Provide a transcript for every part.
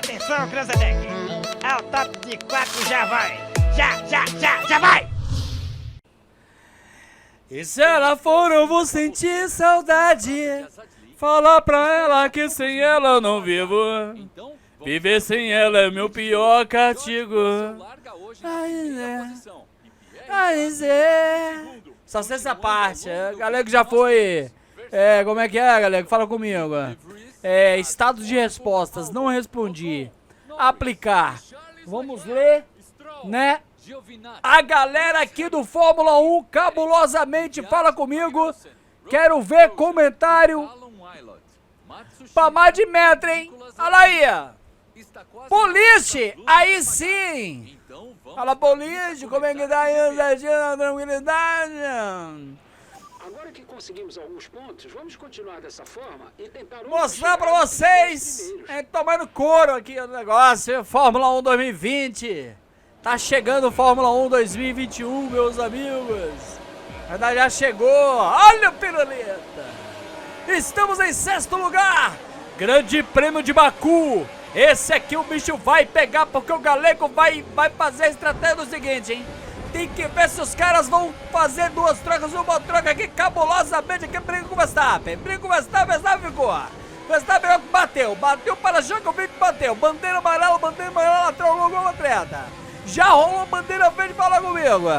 Atenção, Cranzebeck. Ao top de 4 já vai. Já vai. E se ela for, eu vou sentir saudade. Falar pra ela que sem ela eu não vivo. Viver sem ela é meu pior castigo. Ai, só sei essa parte. Galera que já foi. Como é que é, galera? Fala comigo. Estado de respostas. Não respondi. Aplicar. Vamos ler, né? A galera aqui do Fórmula 1 cabulosamente fala comigo. Quero ver comentário. Pra mais de metro, hein? Olha aí, Boliche, aí sim. Fala, Boliche, como é que tá aí, Zezinho, tranquilidade? Agora que conseguimos alguns pontos, vamos continuar dessa forma e tentar mostrar pra vocês, tomando couro aqui o negócio, Fórmula 1 2020. Tá chegando o Fórmula 1 2021, meus amigos. A verdade já chegou, olha o piruleta. Estamos em 6º lugar, Grande Prêmio de Baku. Esse aqui o bicho vai pegar, porque o galego vai fazer a estratégia do seguinte, hein. Tem que ver se os caras vão fazer 2 trocas, uma troca aqui cabulosamente, aqui briga com o Verstappen. Verstappen ficou. Verstappen bateu para Djokovic, bateu. Bandeira amarela, lateral, longo, treta. Já rolou bandeira verde, fala comigo.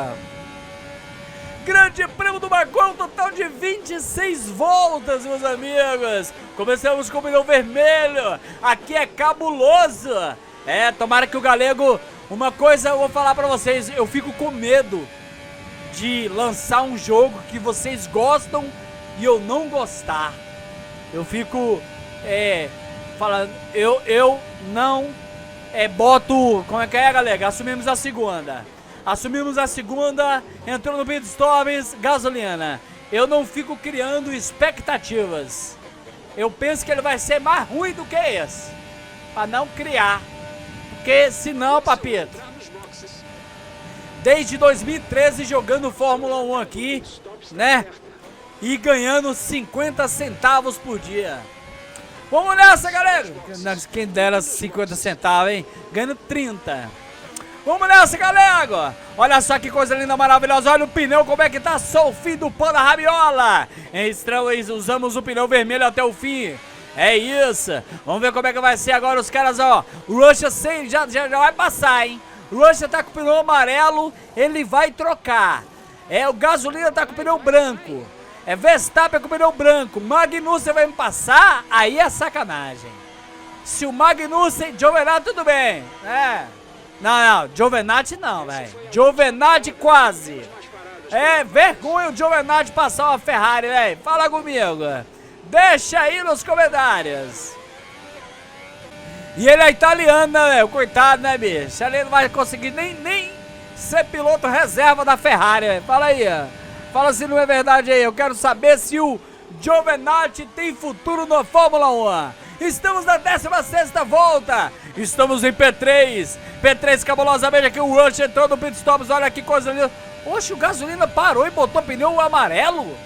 Grande Prêmio do Baku, um total de 26 voltas, meus amigos. Começamos com o pneu vermelho. Aqui é cabuloso. Tomara que o galego... Uma coisa eu vou falar pra vocês, eu fico com medo de lançar um jogo que vocês gostam e eu não gostar. Eu fico falando, eu não boto, como é que é, galera? Assumimos a segunda, entrou no pit stops, gasolina. Eu não fico criando expectativas. Eu penso que ele vai ser mais ruim do que esse, pra não criar. Porque senão, papito, desde 2013 jogando Fórmula 1 aqui, né? E ganhando 50 centavos por dia. Vamos nessa, galera! Quem dera 50 centavos, hein? Ganhando 30. Vamos nessa, galera! Olha só que coisa linda, maravilhosa. Olha o pneu, como é que tá? Só o fim do pano da rabiola. Usamos o pneu vermelho até o fim. É isso, vamos ver como é que vai ser agora os caras, ó. O Russia já vai passar, hein. O Russia tá com o pneu amarelo, ele vai trocar. O Gasolina tá com o pneu branco. Verstappen com o pneu branco. Magnussen vai me passar, aí é sacanagem. Se o Magnussen, Giovinazzi tudo bem. Não, Giovinazzi não, velho. Giovinazzi quase. Vergonha o Giovinazzi passar uma Ferrari, velho. Fala comigo. Deixa aí nos comentários. E ele é italiano, né, velho? Coitado, né, bicho? Ele não vai conseguir nem ser piloto reserva da Ferrari, velho. Fala aí, fala se não é verdade aí. Eu quero saber se o Giovinazzi tem futuro na Fórmula 1. Estamos na 16ª volta. Estamos em P3. P3 cabulosamente aqui. O Rush entrou no pit stops. Olha que coisa linda. Oxe, o Gasolina parou e botou pneu amarelo.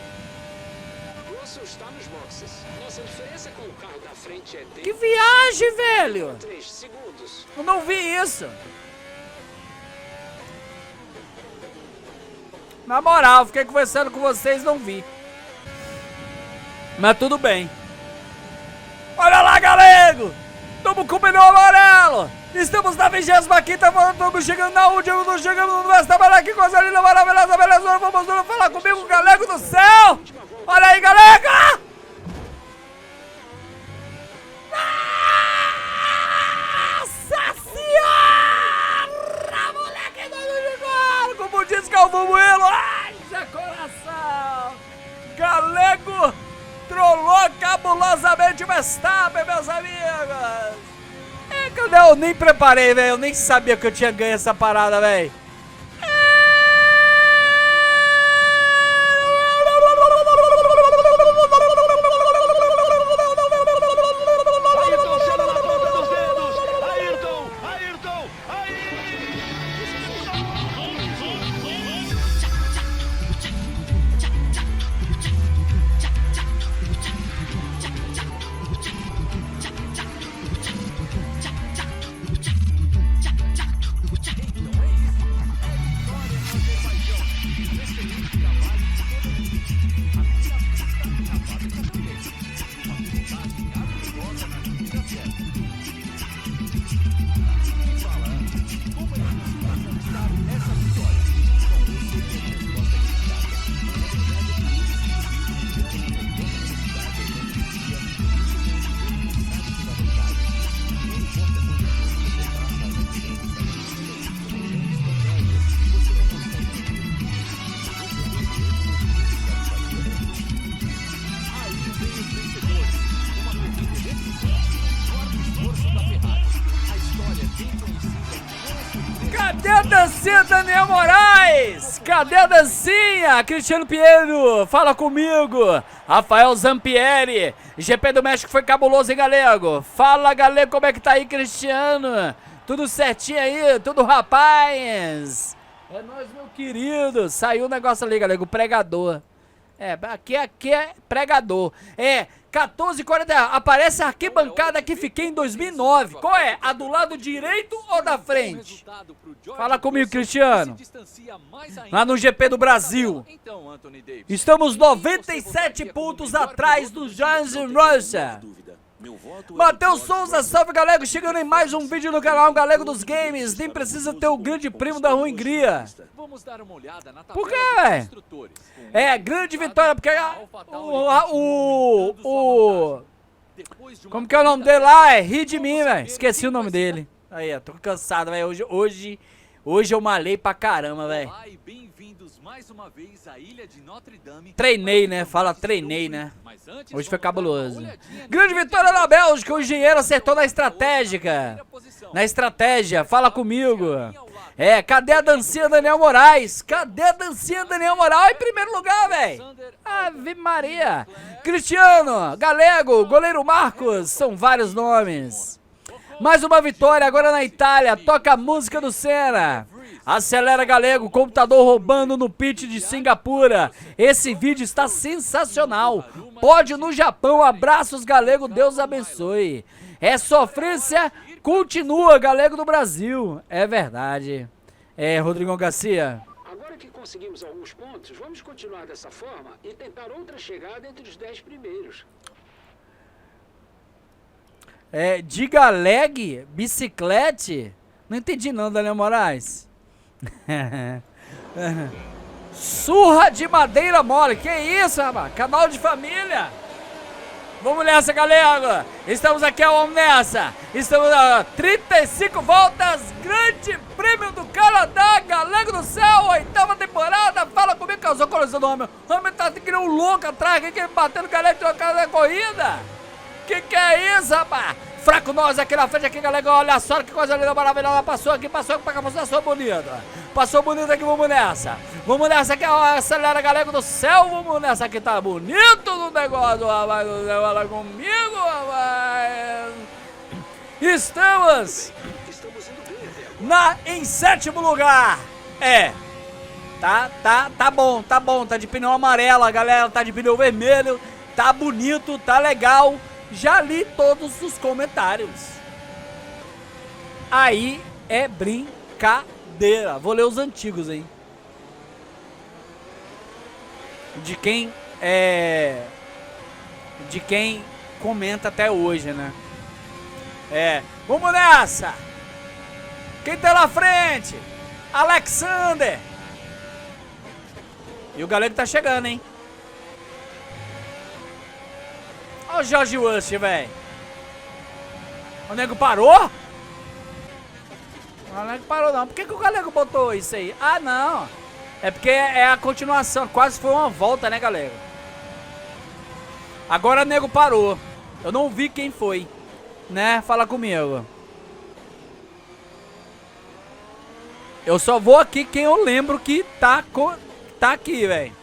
Que viagem, velho! Eu não vi isso. Na moral, fiquei conversando com vocês, não vi. Mas tudo bem. Olha lá, galego! Estamos com o pneu amarelo! Estamos na 25ª volta, estamos chegando na última, estamos chegando no Verstappen. Olha que coisa linda, maravilhosa, beleza! Vamos falar comigo, galego do céu! Olha aí, galego! Como diz Galvão Bueno, haja coração! Galego trollou cabulosamente o Verstappen, meus amigos! Eu nem preparei, velho, eu nem sabia que eu tinha ganho essa parada, velho. dancinha, Daniel Moraes? Cadê a dancinha? Cristiano Pinheiro, fala comigo. Rafael Zampieri, GP do México foi cabuloso, hein, galego? Fala, galego, como é que tá aí, Cristiano? Tudo certinho aí? Tudo rapaz? É nóis, meu querido. Saiu o negócio ali, galego, pregador. Aqui é pregador. 14h40, aparece a arquibancada que fiquei em 2009. Qual é? A do lado direito ou da frente? Fala comigo, Cristiano. Lá no GP do Brasil. Estamos 97 pontos atrás do Giants Russia. Matheus Souza, salve, galego, chegando em mais um vídeo no canal Galego dos Games. Nem precisa ter o grande primo da Hungria. Por quê, velho? Grande vitória, porque como que é o nome dele lá? Ri de mim, velho. Esqueci o nome dele. Aí, tô cansado, velho. Hoje eu malhei pra caramba, velho. Treinei, né? Fala treinei, né? Hoje foi cabuloso. Grande vitória na Bélgica. O engenheiro acertou na estratégia. Fala comigo. Cadê a dancinha Daniel Moraes? Cadê a dancinha Daniel Moraes em primeiro lugar, velho? Ave Maria. Cristiano, Galego, goleiro Marcos. São vários nomes. Mais uma vitória agora na Itália. Toca a música do Senna. Acelera, galego, computador roubando no pit de Singapura. Esse vídeo está sensacional. Pódio no Japão, abraços, galego, Deus abençoe. Sofrência continua, galego do Brasil. É verdade. Rodrigão Garcia. Agora que conseguimos alguns pontos, vamos continuar dessa forma e tentar outra chegada entre os 10 primeiros. Diga leg, biciclete. Não entendi não, Daniel Moraes. Surra de madeira mole. Que isso, rapaz? Canal de família. Vamos nessa, galera. Estamos aqui, vamos nessa. Estamos a 35 voltas. Grande Prêmio do Canadá. Galego do Céu, 8ª temporada. Fala comigo, causou colisão do homem. O homem tá que nem um louco atrás. Que ele batendo galego de uma corrida. Que é isso, rapaz? Fraco nós aqui na frente, aqui, galera. Olha só que coisa linda, maravilhosa. Passou aqui pra cá, passou bonita. Passou bonita aqui, vamos nessa. Vamos nessa aqui, ó, acelera, galera do céu. Vamos nessa aqui, tá bonito no negócio, rapaz. Olha comigo, rapaz. Estamos em 7º lugar. Tá bom. Tá de pneu amarelo, galera. Tá de pneu vermelho. Tá bonito, tá legal. Já li todos os comentários. Aí é brincadeira. Vou ler os antigos, hein? De quem comenta até hoje, né? Vamos nessa! Quem tá na frente? Alexander! E o galego tá chegando, hein? Olha o George Rush, velho. O nego parou? O nego parou não. Por que o galego botou isso aí? Ah, não. É porque é a continuação. Quase foi uma volta, né, galera? Agora o nego parou. Eu não vi quem foi. Né? Fala comigo. Eu só vou aqui quem eu lembro que tá aqui, velho.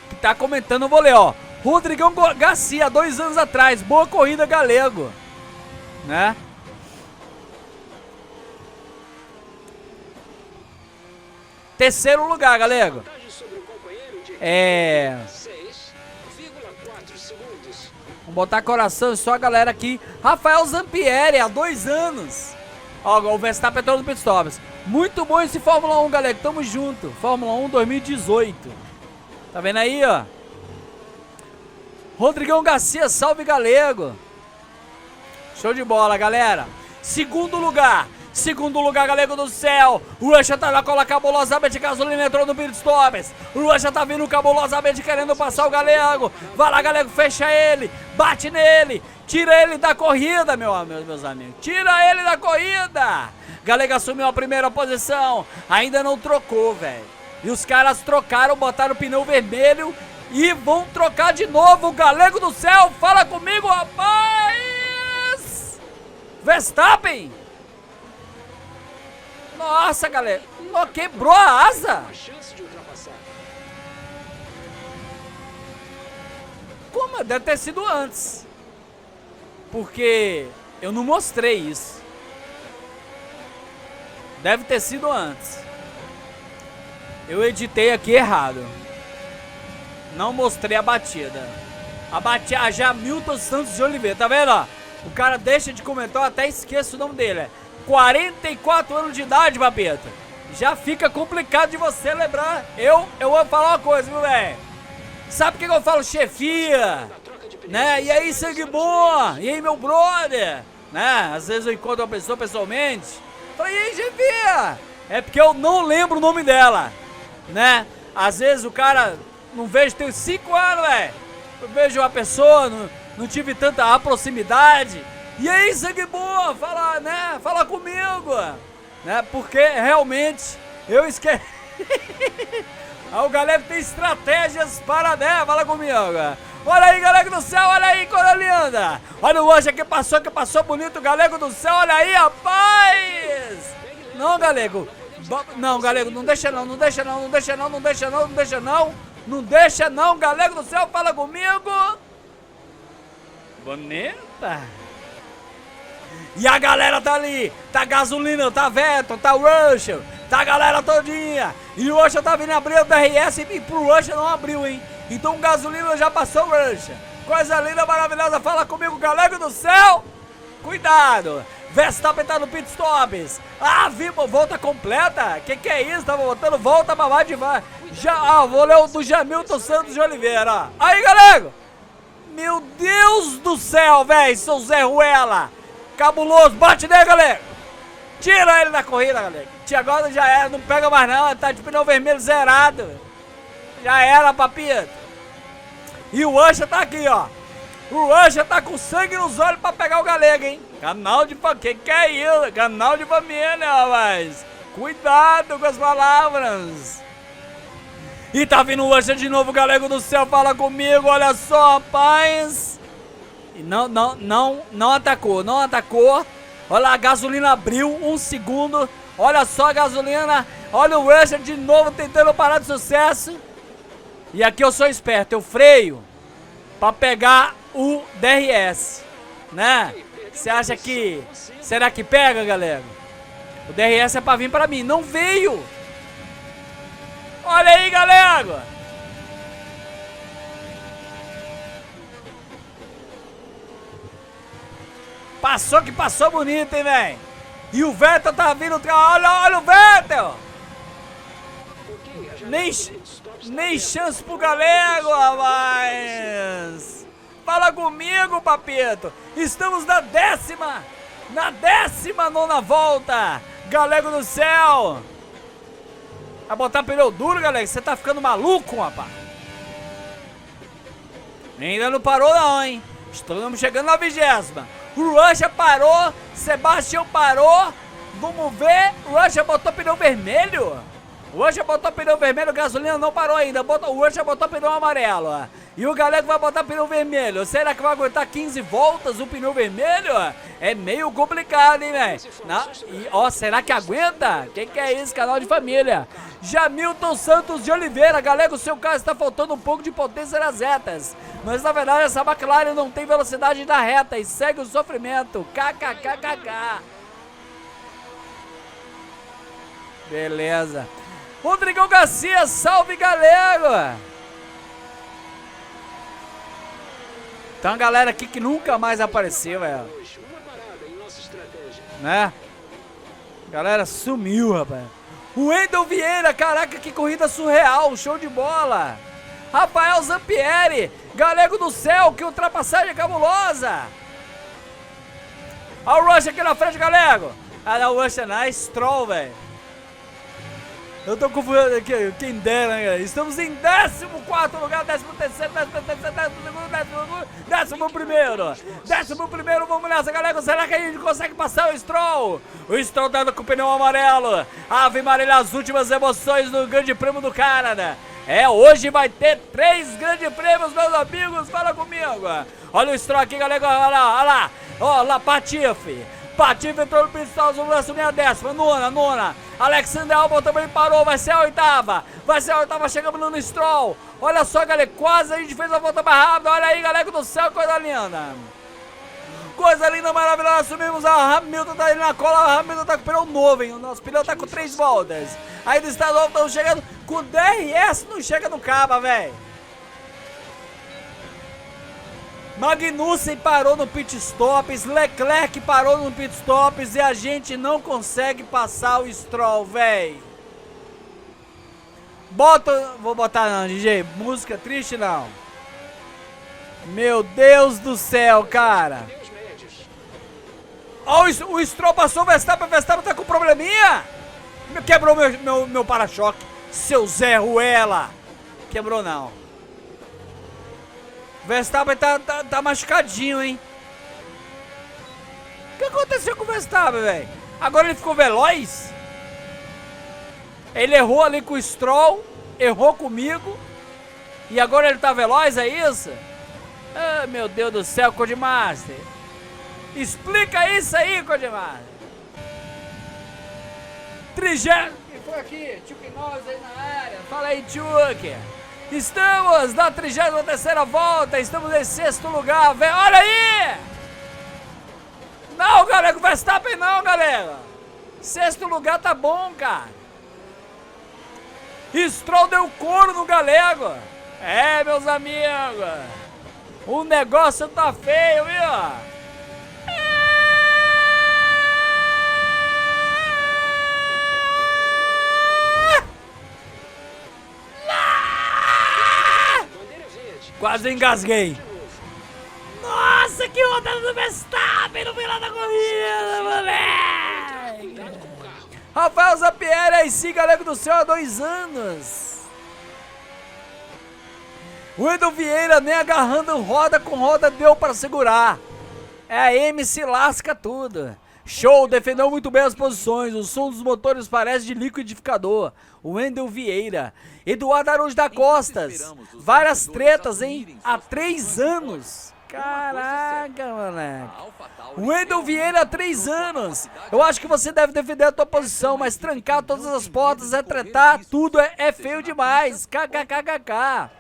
Que tá comentando, eu vou ler, ó. Rodrigão Garcia, 2 anos atrás. Boa corrida, galego. Né? Terceiro lugar, galego. Vamos botar coração só a galera aqui. Rafael Zampieri, há 2 anos. Ó, o Verstappen é todo no pitstops. Muito bom esse Fórmula 1, galera. Tamo junto. Fórmula 1 2018. Tá vendo aí, ó? Rodrigão Garcia, salve, galego. Show de bola, galera. Segundo lugar, galego do céu. O Russia tá lá, cola cabulosamente, gasolina entrou no pitstops. O Russia tá vindo cabulosamente querendo passar o galego. Vai lá, galego, fecha ele, bate nele, tira ele da corrida, meus amigos. Tira ele da corrida. Galego assumiu a primeira posição. Ainda não trocou, velho. E os caras trocaram, botaram o pneu vermelho e vão trocar de novo. O galego do céu, fala comigo, rapaz. Verstappen. Nossa, galera. Quebrou a asa. Uma chance de ultrapassar. Como? Deve ter sido antes. Porque eu não mostrei isso. Deve ter sido antes. Eu editei aqui errado. Não mostrei a batida. A batida, a Jamilton Santos de Oliveira, tá vendo, ó? O cara deixa de comentar, eu até esqueço o nome dele. É 44 anos de idade, Papito. Já fica complicado de você lembrar. Eu vou falar uma coisa, viu, velho? Sabe por que eu falo chefia? Né? E aí, sangue bom? E aí, meu brother? Né? Às vezes eu encontro uma pessoa pessoalmente. Falei, e aí, chefia? É porque eu não lembro o nome dela, né? Às vezes o cara, não vejo, tem 5 anos, velho. Eu vejo uma pessoa, não tive tanta proximidade. E aí, sangue bom? Fala, né? Fala comigo, né? Porque realmente eu esqueci. Aí o galera tem estratégias para, né? Fala comigo. Olha aí, galego do céu, olha aí, coisa linda. Olha o anjo que passou bonito, galego do céu, olha aí, rapaz. Não, galego. Não, galego, não deixa não, não deixa não, não deixa não, não deixa não, não deixa não. Não deixa não, galego do céu, fala comigo. Bonita. E a galera tá ali, tá Gasolina, tá Veto, tá Russell, tá a galera todinha. E o Russell tá vindo abrir o DRS e pro Russell não abriu, hein. Então o Gasolina já passou o Russell. Coisa linda, maravilhosa, fala comigo, galego do céu. Cuidado. Verstappen tá no pit stops. Ah, vivo, volta completa. Que é isso? Tava botando volta pra lá de vai. Já, vou ler o do Jamilton Santos de Oliveira, ó. Aí, galego. Meu Deus do céu, velho, seu Zé Ruela. Cabuloso, bate nele, galera. Tira ele da corrida, galera. Agora já era, não pega mais não. Tá de pneu vermelho zerado. Já era, papito. E o Ancha tá aqui, ó. O Ancha tá com sangue nos olhos pra pegar o galego, hein. Canal de família, que é isso? Canal de família, rapaz. Cuidado com as palavras. E tá vindo o Ancha de novo, galego do céu. Fala comigo, olha só, rapaz. E não atacou, não atacou. Olha lá, a Gasolina abriu, 1 segundo. Olha só a Gasolina. Olha o Russell de novo tentando parar de sucesso. E aqui eu sou esperto, eu freio pra pegar o DRS, né? Você acha que... Será que pega, galera? O DRS é pra vir pra mim, não veio. Olha aí, galera. Passou que passou bonito, hein, velho? E o Vettel tá vindo... Olha o Vettel! Nem chance pro galego, rapaz! Fala comigo, papito! Estamos na 19ª volta! Galego do céu! Vai botar pneu duro, galera? Você tá ficando maluco, rapaz? Ainda não parou não, hein? Estamos chegando na 20ª. O Russell parou, Sebastião parou. Vamos ver. O Russell botou pneu vermelho. O Russell botou pneu vermelho, Gasolina não parou ainda. O Russell botou pneu amarelo. E o galego vai botar pneu vermelho. Será que vai aguentar 15 voltas o pneu vermelho? É meio complicado, hein, velho? E ó, será que aguenta? Quem que é isso? Canal de família. Jamilton Santos de Oliveira. Galego, o seu carro está faltando um pouco de potência nas retas. Mas na verdade essa McLaren não tem velocidade na reta e segue o sofrimento. KKKKK. Beleza. Rodrigão Garcia, salve, galera. Tem uma galera aqui que nunca mais apareceu, velho. Né? Galera sumiu, rapaz. O Wendel Vieira, caraca, que corrida surreal, show de bola. Rafael Zampieri, galego do céu, que ultrapassagem cabulosa. Olha o Rush aqui na frente, galego. Ah, não, o Rush é nice, Stroll, velho. Eu tô confundindo aqui, quem dera, né, galera? Estamos em 14º lugar, 13º, 11º. 11º, vamos nessa, galera. Será que a gente consegue passar o Stroll? O Stroll tá com o pneu amarelo. Ave Maria, as últimas emoções do Grande Prêmio do Canadá. É, hoje vai ter 3 grandes prêmios, meus amigos. Fala comigo. Olha o Stroll aqui, galera. Olha lá. Olha lá, Patife. Patife entrou no pit stop, vamos assumir a 10ª, nona. Alexander Albon também parou, vai ser a oitava. Vai ser a oitava, chegamos no Stroll. Olha só, galera, quase a gente fez a volta mais rápida. Olha aí, galera do céu, coisa linda. Coisa linda, maravilhosa. Subimos, a Hamilton tá ali na cola. A Hamilton tá com pneu novo, hein? O nosso pneu tá com 3 voltas. Aí do estadual estão chegando com DRS, não chega no cabo, velho. Magnussen parou no pit stops, Leclerc parou no pit stops e a gente não consegue passar o Stroll, véi. Vou botar não, DJ, música triste não. Meu Deus do céu, cara. Ó, o Stroll passou, o Verstappen tá com probleminha. Quebrou meu para-choque, seu Zé Ruela. Quebrou não. Verstappen tá machucadinho, hein? O que aconteceu com o Verstappen, velho? Agora ele ficou veloz? Ele errou ali com o Stroll, errou comigo, e agora ele tá veloz, é isso? Ah, meu Deus do céu, Codemaster. Explica isso aí, Codemaster. E foi aqui, Chuck Norris aí na área. Fala aí, Chuck. Estamos na 33ª volta, estamos em 6º lugar, velho. Olha aí! Não, galera, o Verstappen não, galera. 6º lugar tá bom, cara. Stroll deu couro no galego. É, meus amigos. O negócio tá feio, viu? Quase engasguei. Nossa, que rodada do Verstappen no final da corrida, moleque. Rafael Zampieri aí, sim, galera do céu, há 2 anos. O Wendel Vieira nem agarrando roda com roda deu para segurar. É a M se lasca tudo. Show, defendeu muito bem as posições. O som dos motores parece de liquidificador. O Wendel Vieira. Eduardo Araújo da Costa. Várias tretas, hein? Há 3 anos. Caraca, moleque. O Wendel Vieira há 3 anos. Eu acho que você deve defender a tua posição, mas trancar todas as portas, é tretar, tudo é feio demais. KKKKK.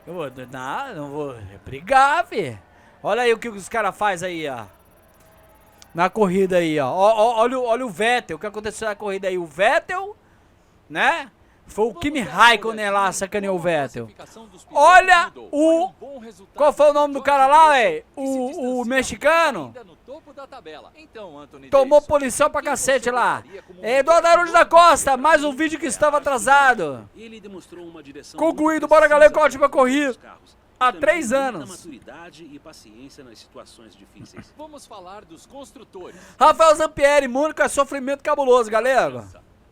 Não vou brigar, fi. Olha aí o que os caras fazem aí, ó. Na corrida aí, ó. Olha o Vettel, o que aconteceu na corrida aí. O Vettel, né? Foi o Kimi Raikkonen lá, sacaneou o Vettel. Olha o... Qual foi o nome do cara lá, velho? O mexicano. Tomou punição pra cacete lá. Eduardo Araújo da Costa, mais um vídeo que estava atrasado. Concluído, bora galera, com a última corrida. Há 3 anos. Maturidade e paciência nas situações difíceis. Vamos falar dos construtores. Rafael Zampieri, Mônaco é sofrimento cabuloso, galera.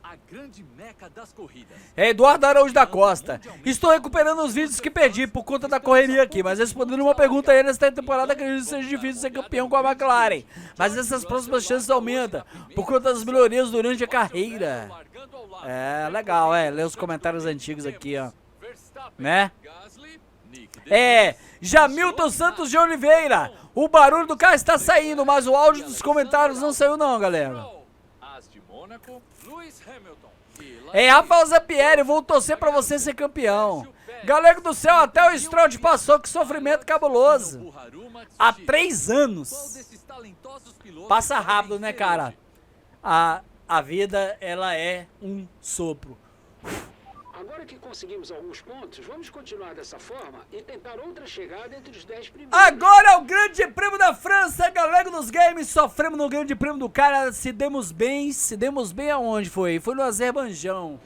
A grande meca das corridas. É Eduardo Araújo da Costa. Estou recuperando os vídeos que perdi por conta da correria aqui, mas respondendo uma pergunta aí, nesta temporada acredito que seja difícil ser campeão com a McLaren. Mas essas próximas chances aumentam por conta das melhorias durante a carreira. É, legal, ler os comentários antigos aqui, ó. Né? É, Jamilton Santos de Oliveira. O barulho do carro está saindo, mas o áudio dos comentários não saiu não, galera. É, Rafael Zampieri, vou torcer pra você ser campeão. Galera do céu, até o Stroll te passou, que sofrimento cabuloso. Há 3 anos. Passa rápido, né, cara? A vida, ela é um sopro. Agora que conseguimos alguns pontos, vamos continuar dessa forma e tentar outra chegada entre os 10 primeiros. Agora é o Grande Prêmio da França, galera dos games. Sofremos no Grande Prêmio do cara, se demos bem aonde foi? Foi no Azerbaijão.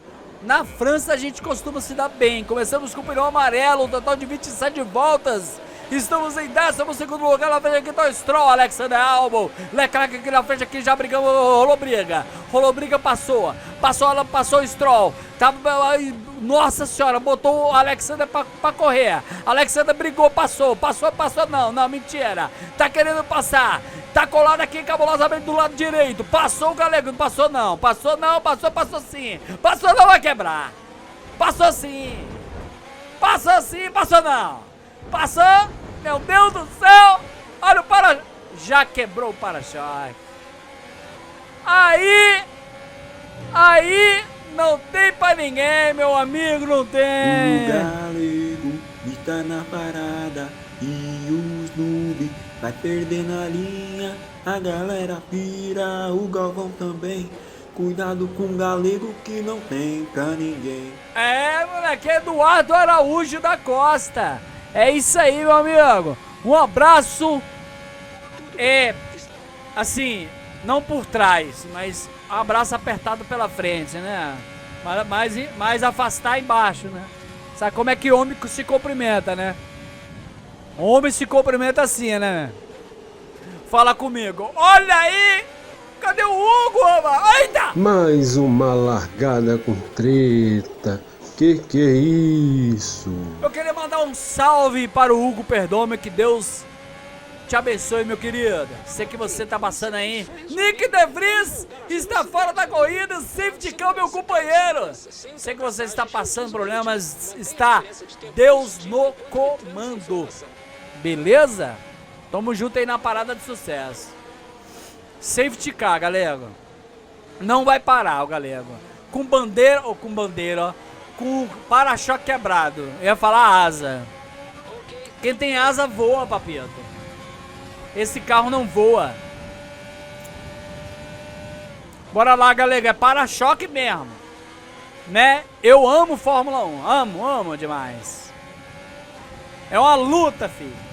Na França a gente costuma se dar bem. Começamos com o pneu amarelo, um total de 27 voltas. Estamos em 12º lugar, na frente aqui tá o Stroll, Alexander Albon. Leclerc aqui na frente, aqui já brigamos, rolou briga, passou o Stroll. Nossa senhora, botou o Alexander pra correr. Alexander brigou, passou, não, mentira. Tá querendo passar, tá colado aqui cabulosamente do lado direito. Passou o galego, passou sim. Passou não, vai quebrar. Passou sim, passou não. Passou, meu Deus do céu. Olha o já quebrou o para-choque. Aí Aí não tem pra ninguém, meu amigo, não O tem. galego está na parada e os noob vai perdendo a linha. A galera pira, o Galvão também. Cuidado com o galego que não tem pra ninguém. É, moleque, Eduardo Araújo da Costa. É isso aí, meu amigo. Um abraço. Assim, não por trás, mas um abraço apertado pela frente, né? Mais afastar embaixo, né? Sabe como é que homem se cumprimenta, né? Homem se cumprimenta assim, né? Fala comigo. Olha aí! Cadê o Hugo, mano? Eita! Mais uma largada com treta. Que é isso? Eu queria mandar um salve para o Hugo Perdomo, que Deus te abençoe, meu querido. Sei que você tá passando aí. Nick De Vries está fora da corrida. Safety car, meu companheiro. Sei que você está passando problemas. Está Deus no comando. Beleza? Tamo junto aí na parada de sucesso. Safety car, galera. Não vai parar, o galego. Com bandeira, ó. Com para-choque quebrado. Eu ia falar asa. Quem tem asa voa, papito. Esse carro não voa. Bora lá, galera. É para-choque mesmo. Né? Eu amo Fórmula 1. Amo demais. É uma luta, filho.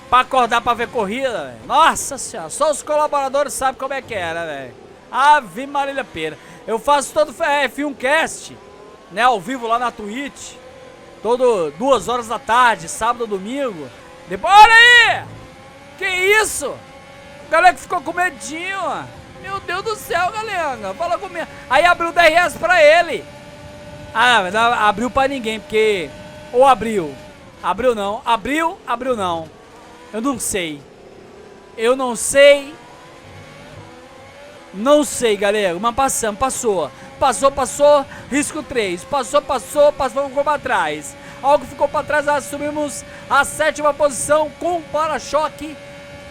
Pra acordar pra ver corrida, velho. Nossa senhora. Só os colaboradores sabem como é que era, velho. Ave Marília Pera. Eu faço todo Filmcast, né? Ao vivo lá na Twitch. Todo 2 horas da tarde, sábado, domingo. Depois, olha aí! Que isso? O galera que ficou com medinho, ó. Meu Deus do céu, galera. Fala comigo. Aí abriu o DRS pra ele. Ah, não abriu pra ninguém, porque... Ou abriu. Abriu não. Abriu não. Eu não sei. Não sei, galera. Mas passou. Passou. Risco 3. Passou, ficou pra trás. Algo ficou pra trás, assumimos a 7ª posição com para-choque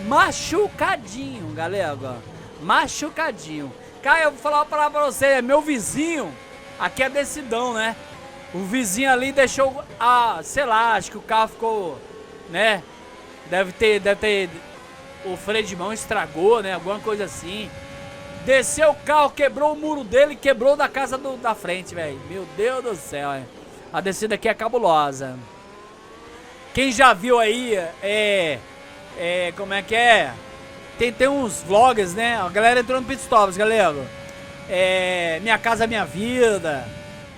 machucadinho, galera. Machucadinho. Cara, eu vou falar uma palavra pra você. É meu vizinho. Aqui é decidão, né? O vizinho ali deixou, sei lá, acho que o carro ficou, né? Deve ter, o freio de mão estragou, né? Alguma coisa assim. Desceu o carro, quebrou o muro dele, quebrou da casa da frente, velho. Meu Deus do céu, hein? A descida aqui é cabulosa. Quem já viu aí, como é que é? Tem uns vlogs, né? A galera entrou no Pitstops, galera. Minha Casa Minha Vida.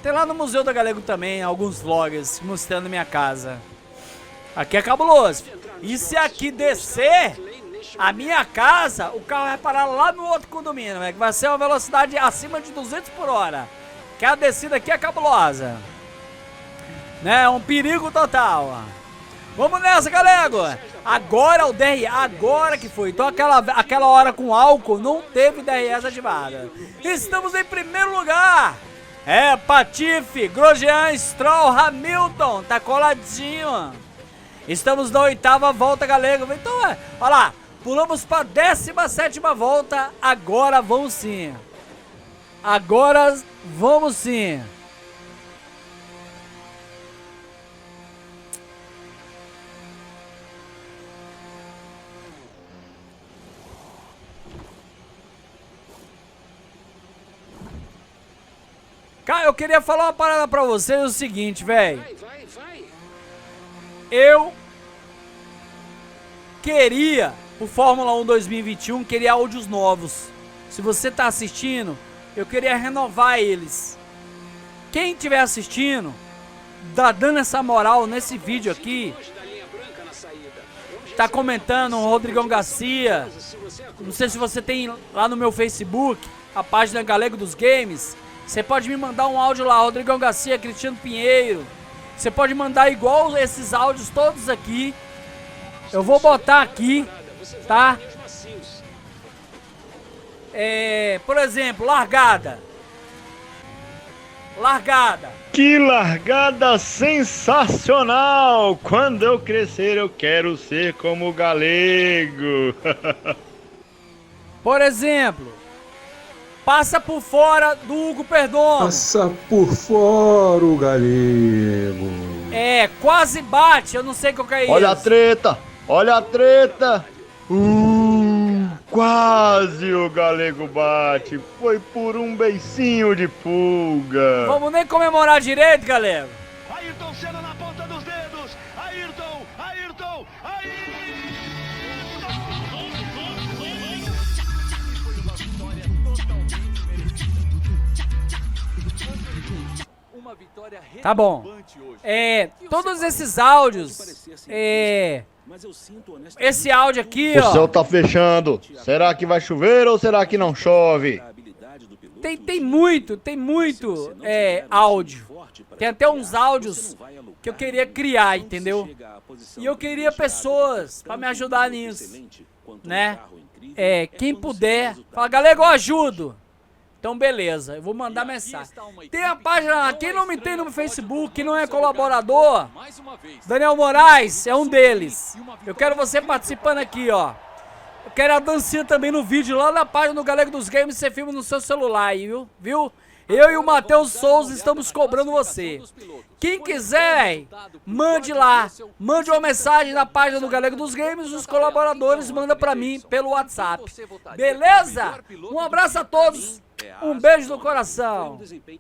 Tem lá no Museu da Galego também alguns vlogs mostrando minha casa. Aqui é cabuloso. E se aqui descer a minha casa, o carro vai parar lá no outro condomínio, né? Que vai ser uma velocidade acima de 200 por hora. Que a descida aqui é cabulosa. Né? É um perigo total. Vamos nessa, galera. Agora o DRS, agora que foi. Então aquela hora com álcool não teve DRS ativada. Estamos em primeiro lugar. Patife, Grosjean, Stroll, Hamilton. Tá coladinho. Estamos na 8ª volta, galera. Então, olha lá. Pulamos para 17ª volta. Agora vamos sim. Cara, eu queria falar uma parada pra vocês, o seguinte, velho. Vai. Eu queria, o Fórmula 1 2021, queria áudios novos. Se você tá assistindo, eu queria renovar eles. Quem estiver assistindo, dando essa moral nesse vídeo aqui, tá comentando o Rodrigão Garcia. Não sei se você tem lá no meu Facebook, a página Galego dos Games. Você pode me mandar um áudio lá, Rodrigão Garcia, Cristiano Pinheiro. Você pode mandar igual esses áudios todos aqui. Eu vou botar aqui, tá? Por exemplo, largada. Que largada sensacional! Quando eu crescer eu quero ser como o Galego. Por exemplo, Passa por fora do Hugo Perdomo. Passa por fora o galego. É, quase bate, eu não sei qual que é isso. Olha a treta! Olha a treta! Quase o galego bate. Foi por um beicinho de pulga. Vamos nem comemorar direito, galera. Ayrton Senna na ponta dos dedos. Ayrton, Ayrton, Ayrton. Uma vitória Tá bom. relevante hoje. Todos esses áudios, Mas eu sinto honestamente esse áudio aqui, O céu ó, tá fechando. Será que vai chover ou será que não chove? a habilidade do piloto. tem muito áudio. Tem até uns áudios que eu queria criar, entendeu? E eu queria pessoas pra me ajudar nisso, né? Quem puder, fala, galera, eu ajudo. Então, beleza, eu vou mandar mensagem. Tem a página lá, quem não me tem no Facebook, quem não é colaborador, Mais uma vez. Daniel Moraes é um deles. Eu quero você participando aqui, ó. Eu quero a dancinha também no vídeo, lá na página do Galego dos Games, você filma no seu celular aí, viu? Eu e o Matheus Souza estamos cobrando você. Quem quiser, mande lá. Mande uma mensagem na página do Galego dos Games, os colaboradores mandam pra mim pelo WhatsApp. Beleza? Um abraço a todos. Um beijo no coração. Desempenho